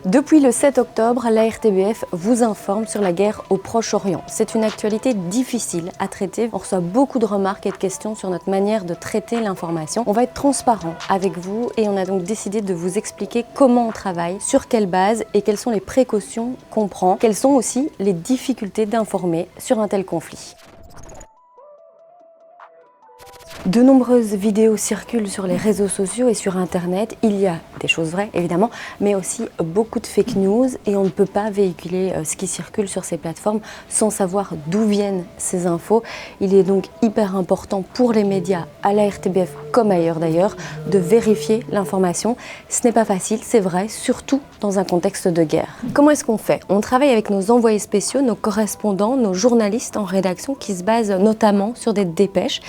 Depuis le 7 octobre, la RTBF vous informe sur la guerre au Proche-Orient. C'est une actualité difficile à traiter. On reçoit beaucoup de remarques et de questions sur notre manière de traiter l'information. On va être transparent avec vous et on a donc décidé de vous expliquer comment on travaille, sur quelle base et quelles sont les précautions qu'on prend, quelles sont aussi les difficultés d'informer sur un tel conflit. De nombreuses vidéos circulent sur les réseaux sociaux et sur Internet. Il y a des choses vraies, évidemment, mais aussi beaucoup de fake news et on ne peut pas véhiculer ce qui circule sur ces plateformes sans savoir d'où viennent ces infos. Il est donc hyper important pour les médias, à la RTBF comme ailleurs d'ailleurs, de vérifier l'information. Ce n'est pas facile, c'est vrai, surtout dans un contexte de guerre. Comment est-ce qu'on fait? On travaille avec nos envoyés spéciaux, nos correspondants, nos journalistes en rédaction qui se basent notamment sur des dépêches.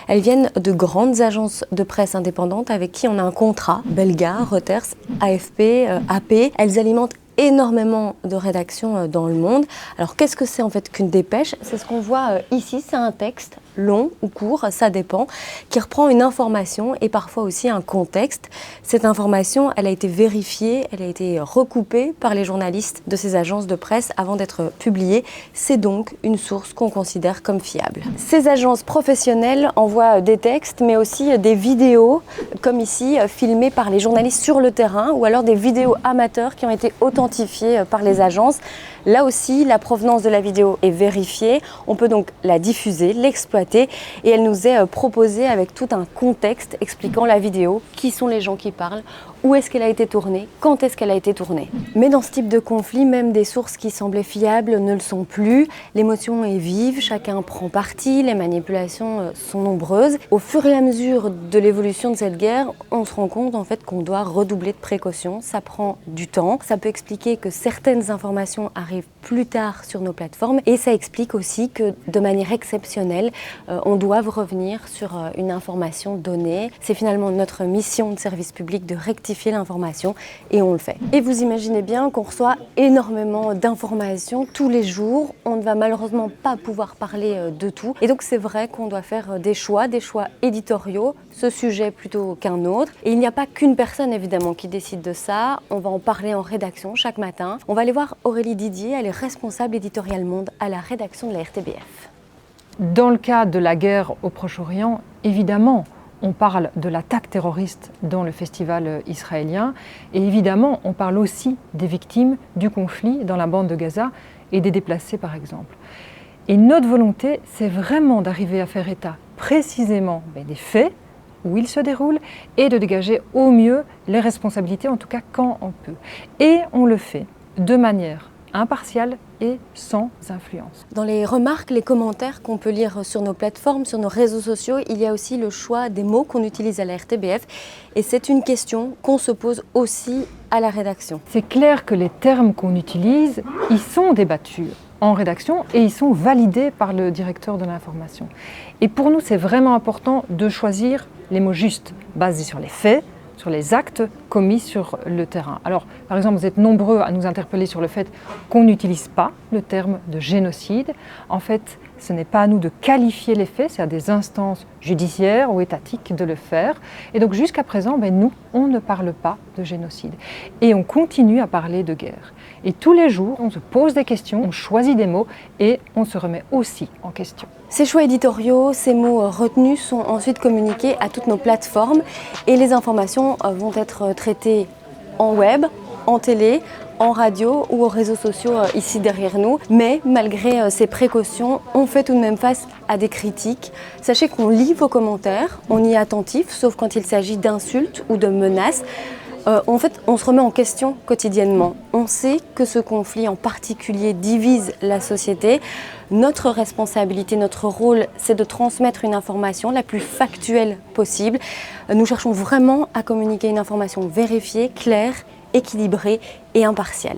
Elles viennent de grandes agences de presse indépendantes avec qui on a un contrat, Belga, Reuters, AFP, AP. Elles alimentent énormément de rédactions dans le monde. Alors qu'est-ce que c'est en fait qu'une dépêche? C'est ce qu'on voit ici, c'est un texte long ou court, ça dépend, qui reprend une information et parfois aussi un contexte. Cette information, elle a été vérifiée, elle a été recoupée par les journalistes de ces agences de presse avant d'être publiée. C'est donc une source qu'on considère comme fiable. Ces agences professionnelles envoient des textes, mais aussi des vidéos, comme ici, filmées par les journalistes sur le terrain, ou alors des vidéos amateurs qui ont été authentifiées par les agences. Là aussi, la provenance de la vidéo est vérifiée. On peut donc la diffuser, l'exploiter et elle nous est proposée avec tout un contexte expliquant la vidéo, qui sont les gens qui parlent, où est-ce qu'elle a été tournée, quand est-ce qu'elle a été tournée. Mais dans ce type de conflit, même des sources qui semblaient fiables ne le sont plus. L'émotion est vive, chacun prend parti, les manipulations sont nombreuses. Au fur et à mesure de l'évolution de cette guerre, on se rend compte en fait qu'on doit redoubler de précautions. Ça prend du temps, ça peut expliquer que certaines informations arrivent plus tard sur nos plateformes et ça explique aussi que de manière exceptionnelle, on doit revenir sur une information donnée. C'est finalement notre mission de service public de rectifier l'information et on le fait. Et vous imaginez bien qu'on reçoit énormément d'informations tous les jours. On ne va malheureusement pas pouvoir parler de tout. Et donc c'est vrai qu'on doit faire des choix éditoriaux, ce sujet plutôt qu'un autre. Et il n'y a pas qu'une personne évidemment qui décide de ça. On va en parler en rédaction chaque matin. On va aller voir Aurélie Didier, elle est responsable éditoriale monde à la rédaction de la RTBF. Dans le cas de la guerre au Proche-Orient, évidemment, on parle de l'attaque terroriste dans le festival israélien et évidemment, on parle aussi des victimes du conflit dans la bande de Gaza et des déplacés par exemple. Et notre volonté, c'est vraiment d'arriver à faire état précisément des faits, où ils se déroulent et de dégager au mieux les responsabilités, en tout cas quand on peut. Et on le fait de manière impartiale et sans influence. Dans les remarques, les commentaires qu'on peut lire sur nos plateformes, sur nos réseaux sociaux, il y a aussi le choix des mots qu'on utilise à la RTBF et c'est une question qu'on se pose aussi à la rédaction. C'est clair que les termes qu'on utilise, ils sont débattus en rédaction et ils sont validés par le directeur de l'information. Et pour nous, c'est vraiment important de choisir les mots justes, basés sur les faits, sur les actes commis sur le terrain. Alors, par exemple, vous êtes nombreux à nous interpeller sur le fait qu'on n'utilise pas le terme de génocide. En fait, ce n'est pas à nous de qualifier les faits, c'est à des instances judiciaires ou étatiques de le faire. Et donc, jusqu'à présent, nous, on ne parle pas de génocide. Et on continue à parler de guerre. Et tous les jours, on se pose des questions, on choisit des mots et on se remet aussi en question. Ces choix éditoriaux, ces mots retenus sont ensuite communiqués à toutes nos plateformes et les informations vont être traitées en web, en télé, en radio ou aux réseaux sociaux ici derrière nous. Mais malgré ces précautions, on fait tout de même face à des critiques. Sachez qu'on lit vos commentaires, on y est attentif, sauf quand il s'agit d'insultes ou de menaces. En fait, on se remet en question quotidiennement. On sait que ce conflit en particulier divise la société. Notre responsabilité, notre rôle, c'est de transmettre une information la plus factuelle possible. Nous cherchons vraiment à communiquer une information vérifiée, claire, équilibrée et impartiale.